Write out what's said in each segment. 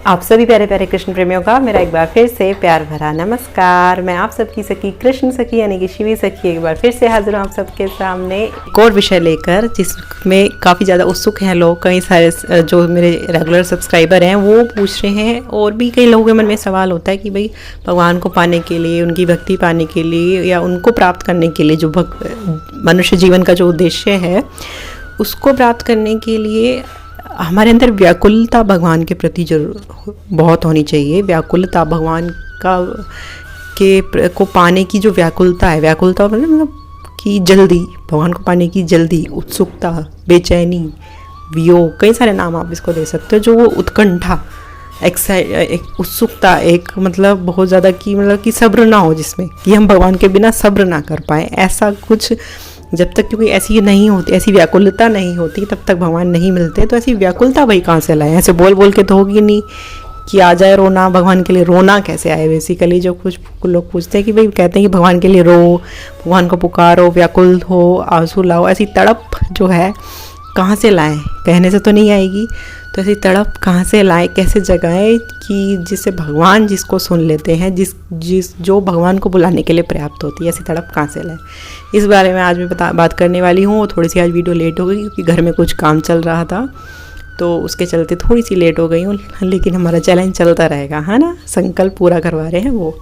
आप सभी प्यारे प्यारे कृष्ण प्रेमियों का मेरा एक बार फिर से प्यार भरा नमस्कार। मैं आप सबकी सखी कृष्ण सखी यानी कि शिवी सखी एक बार फिर से हाजिर हूँ आप सबके सामने एक और विषय लेकर, जिसमें काफ़ी ज़्यादा उत्सुक हैं लोग। कई सारे जो मेरे रेगुलर सब्सक्राइबर हैं वो पूछ रहे हैं, और भी कई लोगों के मन में सवाल होता है कि भाई भगवान को पाने के लिए, उनकी भक्ति पाने के लिए या उनको प्राप्त करने के लिए, जो मनुष्य जीवन का जो उद्देश्य है उसको प्राप्त करने के लिए हमारे अंदर व्याकुलता भगवान के प्रति बहुत होनी चाहिए। व्याकुलता भगवान को पाने की जो व्याकुलता मतलब कि जल्दी भगवान को पाने की जल्दी, उत्सुकता, बेचैनी, वियोग, कई सारे नाम आप इसको दे सकते हो। जो वो उत्कंठा, एक उत्सुकता, एक मतलब बहुत ज़्यादा कि सब्र ना हो, जिसमें कि हम भगवान के बिना सब्र ना कर पाएँ, ऐसा कुछ जब तक क्योंकि ऐसी नहीं होती, ऐसी व्याकुलता नहीं होती तब तक भगवान नहीं मिलते। तो ऐसी व्याकुलता भाई कहाँ से लाए? ऐसे बोल बोल के तो होगी नहीं कि आ जाए रोना। भगवान के लिए रोना कैसे आए? बेसिकली जो कुछ लोग पूछते हैं कि भाई, कहते हैं कि भगवान के लिए रो, भगवान को पुकारो, व्याकुल हो, आंसू लाओ। ऐसी तड़प जो है कहाँ से लाएं? कहने से तो नहीं आएगी। तो ऐसी तड़प कहाँ से लाएं, कैसे जगाएं कि जिससे भगवान जिसको सुन लेते हैं, जो भगवान को बुलाने के लिए पर्याप्त होती है, ऐसी तड़प कहाँ से लाएं? इस बारे में आज मैं बात करने वाली हूँ। थोड़ी सी आज वीडियो लेट हो गई क्योंकि घर में कुछ काम चल रहा था, तो उसके चलते थोड़ी सी लेट हो गई हूँ। लेकिन हमारा चैलेंज चलता रहेगा, है ना, संकल्प पूरा करवा रहे हैं वो।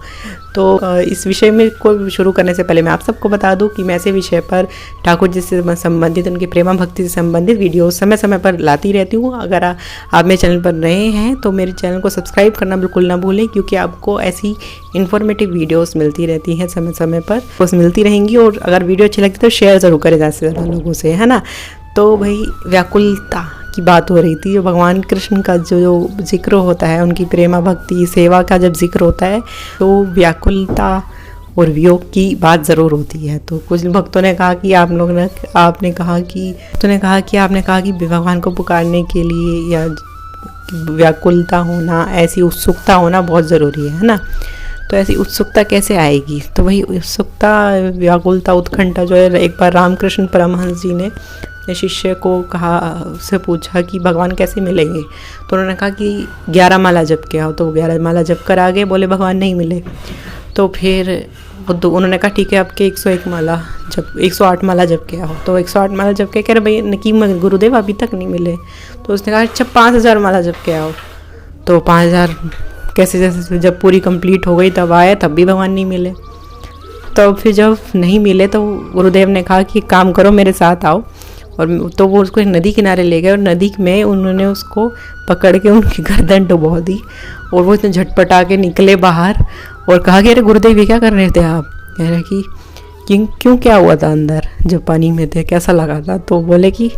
तो इस विषय में को शुरू करने से पहले मैं आप सबको बता दूं कि मैं ऐसे विषय पर ठाकुर जी से संबंधित, उनकी प्रेमा भक्ति से संबंधित वीडियो समय समय पर लाती रहती हूँ। अगर आप मेरे चैनल पर नए हैं तो मेरे चैनल को सब्सक्राइब करना बिल्कुल ना भूलें, क्योंकि आपको ऐसी इन्फॉर्मेटिव वीडियोज़ मिलती रहती हैं समय समय पर, बस मिलती रहेंगी। और अगर वीडियो अच्छी लगती है तो शेयर ज़रूर करें ज़्यादा से ज़्यादा लोगों से, है ना। तो भाई व्याकुलता की बात हो रही थी। जो भगवान कृष्ण का जो जिक्र होता है, उनकी प्रेमा भक्ति सेवा का जब जिक्र होता है तो व्याकुलता और वियोग की बात ज़रूर होती है। तो कुछ भक्तों ने कहा कि आपने कहा कि भगवान को पुकारने के लिए या व्याकुलता होना, ऐसी उत्सुकता होना बहुत ज़रूरी है ना। तो ऐसी उत्सुकता कैसे आएगी? तो वही उत्सुकता, व्याकुलता, उत्कंठा जो है, एक बार रामकृष्ण परमहंस जी ने शिष्य को कहा, उससे पूछा कि भगवान कैसे मिलेंगे। तो उन्होंने कहा कि 11 माला जप के आओ। तो 11 माला जप कर आ गए, बोले भगवान नहीं मिले। तो फिर उन्होंने कहा ठीक है, आपके 101 माला जब 108 माला जप के आओ। तो 108 माला जप के कह रहे भाई नकीम गुरुदेव अभी तक नहीं मिले। तो उसने कहा अच्छा 5000 माला जप के आओ। तो 5000 कैसे, जैसे जब पूरी कंप्लीट हो गई तब आए, तब भी भगवान नहीं मिले। तो फिर जब नहीं मिले तो गुरुदेव ने कहा कि काम करो, मेरे साथ आओ। और तो वो उसको एक नदी किनारे ले गए, और नदी में उन्होंने उसको पकड़ के उनकी गर्दन डुबो दी। और वो इतने झटपटा के निकले बाहर और कहा कि अरे गुरुदेव ये क्या कर रहे थे आप? कह रहे कि क्यों क्या हुआ था अंदर जब पानी में थे, कैसा लगा था? तो बोले कि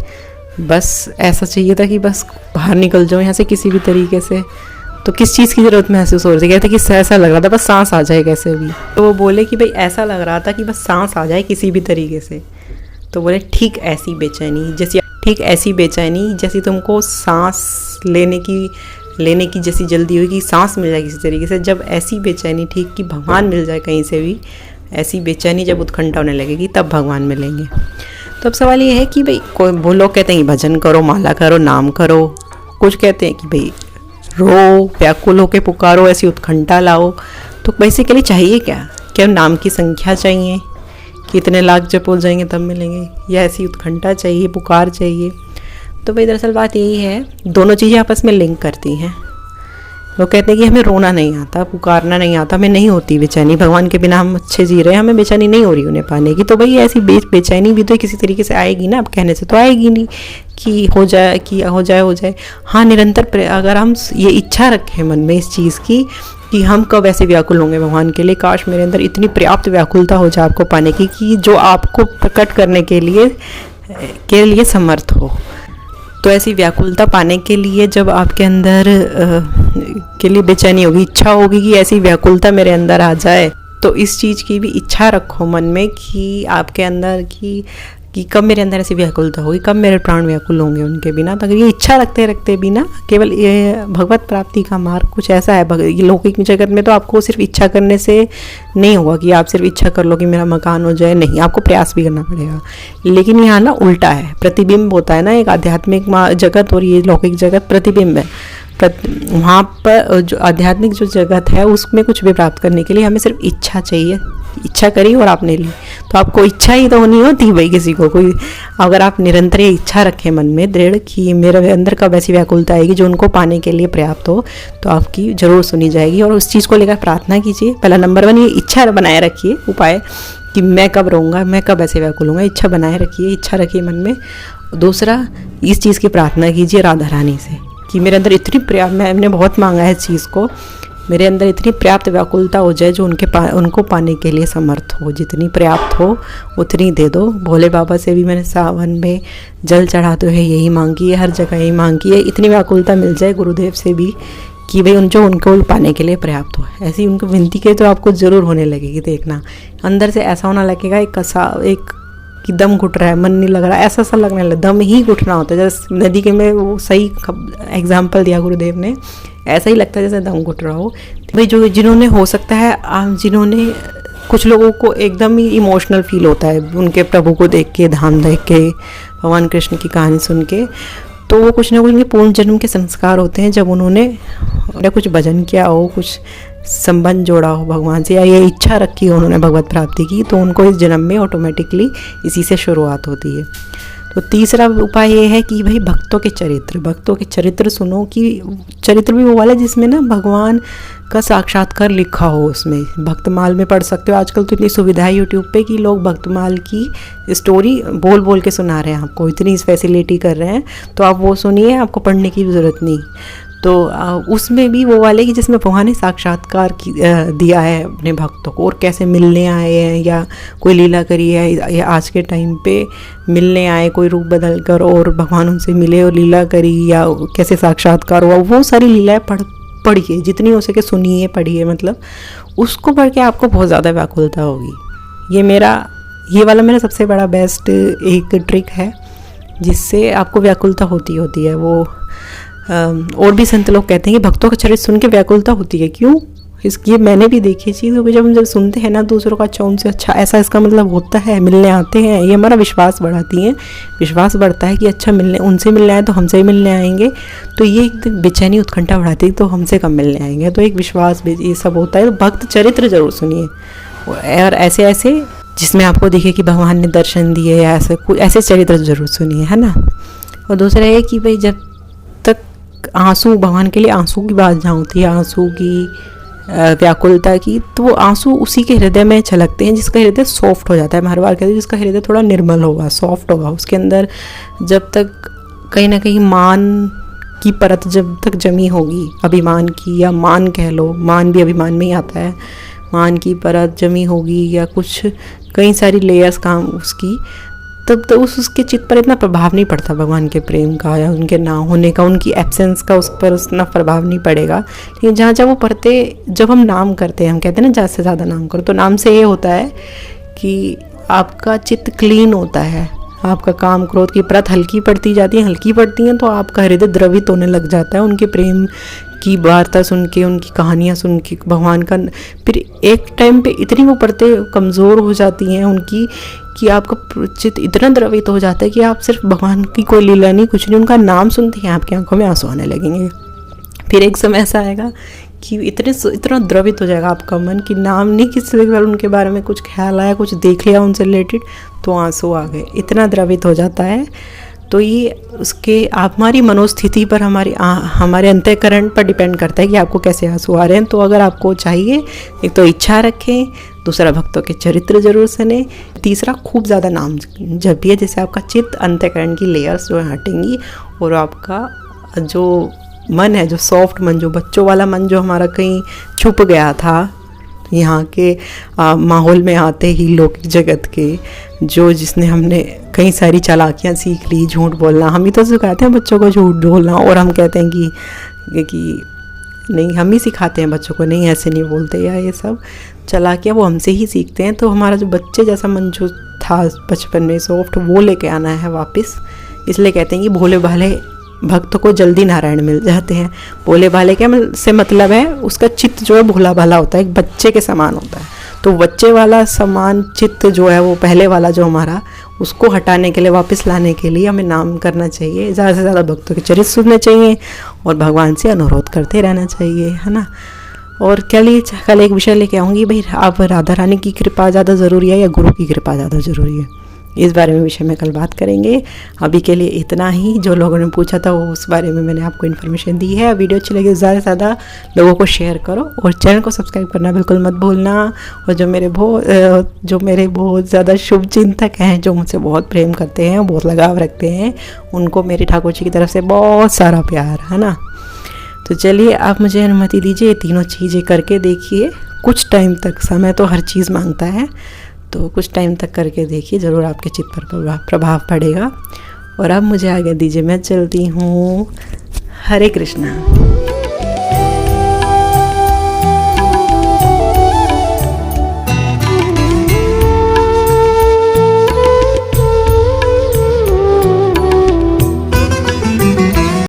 बस ऐसा चाहिए था कि बस बाहर निकल जाओ यहाँ से किसी भी तरीके से। तो किस चीज़ की ज़रूरत महसूस हो रही थी? कहते कि ऐसा लग रहा था बस सांस आ जाए कैसे भी। तो वो बोले कि भाई ऐसा लग रहा था कि बस सांस आ जाए किसी भी तरीके से। तो बोले ठीक ऐसी बेचैनी जैसी तुमको सांस लेने की जैसी जल्दी हुई कि सांस मिल जाए किसी तरीके से, जब ऐसी बेचैनी ठीक कि भगवान मिल जाए कहीं से भी, ऐसी बेचैनी जब उत्कंठा होने लगेगी तब भगवान मिलेंगे। तो अब सवाल ये है कि भाई वो लोग कहते हैं कि भजन करो, माला करो, नाम करो। कुछ कहते हैं कि भाई रो, व्याकुल होके पुकारो, ऐसी उत्कंठा लाओ। तो बेसिकली चाहिए क्या नाम की संख्या चाहिए कि इतने लाख जप हो जाएंगे तब मिलेंगे, या ऐसी उत्कंठा चाहिए, पुकार चाहिए? तो भाई दरअसल बात यही है, दोनों चीज़ें आपस में लिंक करती हैं। लोग कहते हैं कि हमें रोना नहीं आता, पुकारना नहीं आता, हमें नहीं होती बेचैनी, भगवान के बिना हम अच्छे जी रहे हैं, हमें बेचैनी नहीं हो रही उन्हें पाने की। तो भाई ऐसी बेचैनी भी तो किसी तरीके से आएगी ना। अब कहने से तो आएगी नहीं कि हो जाए। हाँ, निरंतर अगर हम ये इच्छा रखें मन में इस चीज़ की कि हम कब ऐसे व्याकुल होंगे भगवान के लिए, काश मेरे अंदर इतनी पर्याप्त व्याकुलता हो जाए आपको पाने की कि जो आपको प्रकट करने के लिए समर्थ हो। तो ऐसी व्याकुलता पाने के लिए जब आपके अंदर के लिए बेचैनी होगी, इच्छा होगी कि ऐसी व्याकुलता मेरे अंदर आ जाए, तो इस चीज़ की भी इच्छा रखो मन में कि आपके अंदर कि कब मेरे अंदर ऐसी व्याकुलता होगी, कब मेरे प्राण व्याकुल होंगे उनके बिना। तो अगर ये इच्छा रखते रखते भी ना, केवल ये भगवत प्राप्ति का मार्ग कुछ ऐसा है। लौकिक जगत में तो आपको सिर्फ इच्छा करने से नहीं होगा कि आप सिर्फ इच्छा कर लो कि मेरा मकान हो जाए, नहीं, आपको प्रयास भी करना पड़ेगा। लेकिन यहाँ ना उल्टा है, प्रतिबिंब होता है ना, एक आध्यात्मिक जगत और ये लौकिक जगत प्रतिबिंब है। वहाँ पर जो आध्यात्मिक जो जगत है उसमें कुछ भी प्राप्त करने के लिए हमें सिर्फ इच्छा चाहिए। इच्छा करी और आपने ली, तो आपको इच्छा ही तो होनी होती भाई किसी को। कोई अगर आप निरंतर ये इच्छा रखें मन में दृढ़ कि मेरे अंदर कब ऐसी व्याकुलता आएगी जो उनको पाने के लिए पर्याप्त हो, तो आपकी ज़रूर सुनी जाएगी। और उस चीज़ को लेकर प्रार्थना कीजिए। पहला नंबर 1 ये इच्छा बनाए रखिए, उपाय कि मैं कब रहूँगा, मैं कब ऐसे व्याकुल हूँगा। इच्छा बनाए रखिए, इच्छा रखिए मन में। दूसरा, इस चीज़ की प्रार्थना कीजिए राधा रानी से कि मेरे अंदर इतनी पर्याप्त, मैंने बहुत मांगा है इस चीज़ को, मेरे अंदर इतनी पर्याप्त व्याकुलता हो जाए जो उनको पाने के लिए समर्थ हो। जितनी पर्याप्त हो उतनी दे दो। भोले बाबा से भी मैंने सावन में जल चढ़ाते हुए यही मांगी है, हर जगह यही मांगी है, इतनी व्याकुलता मिल जाए गुरुदेव से भी कि भाई जो उनको पाने के लिए पर्याप्त हो। ऐसी उनको विनती के तो आपको ज़रूर होने लगेगी। देखना अंदर से ऐसा होना लगेगा एक कि दम घुट रहा है, मन नहीं लग रहा, ऐसा सा लगने लगा, दम ही घुटना होता है। जैसे नदी के में वो सही एग्जाम्पल दिया गुरुदेव ने, ऐसा ही लगता है जैसे दम घुट रहा हो। भाई जो जिन्होंने हो सकता है जिन्होंने कुछ लोगों को एकदम ही इमोशनल फील होता है उनके प्रभु को देख के, धाम देख के, भगवान कृष्ण की कहानी सुन के, तो वो कुछ ना कुछ उनके पूर्ण जन्म के संस्कार होते हैं जब उन्होंने कुछ भजन किया हो, कुछ संबंध जोड़ा हो भगवान से, या ये इच्छा रखी हो उन्होंने भगवत प्राप्ति की, तो उनको इस जन्म में ऑटोमेटिकली इसी से शुरुआत होती है। तो तीसरा उपाय ये है कि भाई भक्तों के चरित्र सुनो, कि चरित्र भी वो वाला जिसमें ना भगवान का साक्षात्कार लिखा हो। उसमें भक्तमाल में पढ़ सकते हो। आजकल तो इतनी सुविधा है यूट्यूब पे कि लोग भक्तमाल की स्टोरी बोल बोल के सुना रहे हैं आपको, इतनी फैसिलिटी कर रहे हैं, तो आप वो सुनिए, आपको पढ़ने की भी ज़रूरत नहीं। तो उसमें भी वो वाले कि जिसमें भगवान ने साक्षात्कार दिया है अपने भक्तों को, और कैसे मिलने आए हैं, या कोई लीला करी है, या आज के टाइम पे मिलने आए कोई रूप बदल कर और भगवान उनसे मिले और लीला करी, या कैसे साक्षात्कार हुआ, वो सारी लीलाएं पढ़िए, जितनी हो सके सुनिए, पढ़िए। मतलब उसको पढ़ के आपको बहुत ज़्यादा व्याकुलता होगी। ये वाला मेरा सबसे बड़ा बेस्ट एक ट्रिक है जिससे आपको व्याकुलता होती है। वो और भी संत लोग कहते हैं कि भक्तों का चरित्र सुन के व्याकुलता होती है। क्यों? ये मैंने भी देखी चीज़, क्योंकि जब हम सुनते हैं ना दूसरों का, अच्छा उनसे अच्छा ऐसा इसका मतलब होता है, मिलने आते हैं, ये हमारा विश्वास बढ़ाती हैं। विश्वास बढ़ता है कि अच्छा उनसे मिलने आए तो हमसे ही मिलने आएंगे, तो ये एक बेचैनी उत्कंठा बढ़ाती है, तो हमसे कब मिलने आएंगे, तो एक विश्वास ये सब होता है। तो भक्त चरित्र जरूर सुनिए, और ऐसे जिसमें आपको दिखे कि भगवान ने दर्शन दिए, या ऐसे चरित्र जरूर सुनिए, है ना। और दूसरा ये कि भाई जब तक आंसू, भगवान के लिए आंसू की बात जहाँ होती है, आंसू की व्याकुलता की, तो वो आंसू उसी के हृदय में छलकते हैं जिसका हृदय सॉफ्ट हो जाता है। मैं हर बार कहती हूँ जिसका हृदय थोड़ा निर्मल होगा, सॉफ्ट होगा, उसके अंदर जब तक कहीं ना कहीं मान की परत जब तक जमी होगी, अभिमान की, या मान कह लो, मान भी अभिमान में ही आता है, मान की परत जमी होगी, या कुछ कई सारी लेयर्स काम उसकी, तब तो उसके चित्त पर इतना प्रभाव नहीं पड़ता भगवान के प्रेम का, या उनके ना होने का, उनकी एब्सेंस का उस पर उतना प्रभाव नहीं पड़ेगा। लेकिन जब वो पढ़ते, जब हम नाम करते हैं, हम कहते हैं ना ज़्यादा से ज़्यादा नाम करो, तो नाम से ये होता है कि आपका चित्त क्लीन होता है, आपका काम क्रोध की परत हल्की पड़ती हैं, तो आपका हृदय द्रवित होने लग जाता है उनके प्रेम की वार्ता सुन के, उनकी कहानियाँ सुन के, भगवान का। फिर एक टाइम पे इतनी वो परतें कमज़ोर हो जाती हैं उनकी कि आपका चित्त इतना द्रवित हो जाता है कि आप सिर्फ भगवान की कोई लीला नहीं, कुछ नहीं, उनका नाम सुनते हैं आपकी आंखों में आंसू आने लगेंगे। फिर एक समय ऐसा आएगा कि इतना द्रवित हो जाएगा आपका मन कि नाम नहीं, किसी बार उनके बारे में कुछ ख्याल आया, कुछ देख लिया उनसे रिलेटेड, तो आंसू आ गए, इतना द्रवित हो जाता है। तो ये उसके हमारी मनोस्थिति पर, हमारे अंतःकरण पर डिपेंड करता है कि आपको कैसे आंसू आ रहे हैं। तो अगर आपको चाहिए, एक तो इच्छा रखें, दूसरा भक्तों के चरित्र जरूर सुने, तीसरा खूब ज़्यादा नाम जपिए, जैसे आपका चित्त, अंतःकरण की लेयर्स जो हटेंगी, और आपका जो मन है, जो सॉफ्ट मन, जो बच्चों वाला मन जो हमारा कहीं छुप गया था यहाँ के माहौल में आते ही लौकिक जगत के, जिसने हमने कई सारी चालाकियाँ सीख ली, झूठ बोलना, हम ही तो सिखाते हैं बच्चों को झूठ बोलना, और हम कहते हैं कि नहीं, हम ही सिखाते हैं बच्चों को, नहीं ऐसे नहीं बोलते, या ये सब चालाकियाँ वो हमसे ही सीखते हैं। तो हमारा जो बच्चे जैसा मन जो था बचपन में सॉफ्ट, वो लेके आना है वापस। इसलिए कहते हैं कि भोले भाले भक्त को जल्दी नारायण मिल जाते हैं। भोले भाले के से मतलब है उसका चित्त जो है भोला भाला होता है, एक बच्चे के समान होता है। तो बच्चे वाला समान चित्त जो है वो पहले वाला जो हमारा, उसको हटाने के लिए, वापस लाने के लिए हमें नाम करना चाहिए, ज़्यादा से ज़्यादा भक्तों के चरित्र सुनने चाहिए और भगवान से अनुरोध करते रहना चाहिए, है ना। और कल एक विषय लेके आऊँगी भाई, आप राधा रानी की कृपा ज़्यादा ज़रूरी है या गुरु की कृपा ज़्यादा ज़रूरी है, इस बारे में विषय में कल बात करेंगे। अभी के लिए इतना ही। जो लोगों ने पूछा था वो उस बारे में मैंने आपको इन्फॉर्मेशन दी है। वीडियो अच्छी लगी ज़्यादा से ज़्यादा लोगों को शेयर करो और चैनल को सब्सक्राइब करना बिल्कुल मत भूलना। और जो मेरे बहुत ज़्यादा शुभ चिंतक हैं, जो मुझसे बहुत प्रेम करते हैं, बहुत लगाव रखते हैं, उनको मेरे ठाकुर जी की तरफ से बहुत सारा प्यार, है ना। तो चलिए आप मुझे अनुमति दीजिए, ये तीनों चीज़ें करके देखिए कुछ टाइम तक। समय तो हर चीज़ मांगता है, तो कुछ टाइम तक करके देखिए, ज़रूर आपके चित्त पर प्रभाव पड़ेगा। और अब मुझे आगे दीजिए, मैं चलती हूँ। हरे कृष्णा।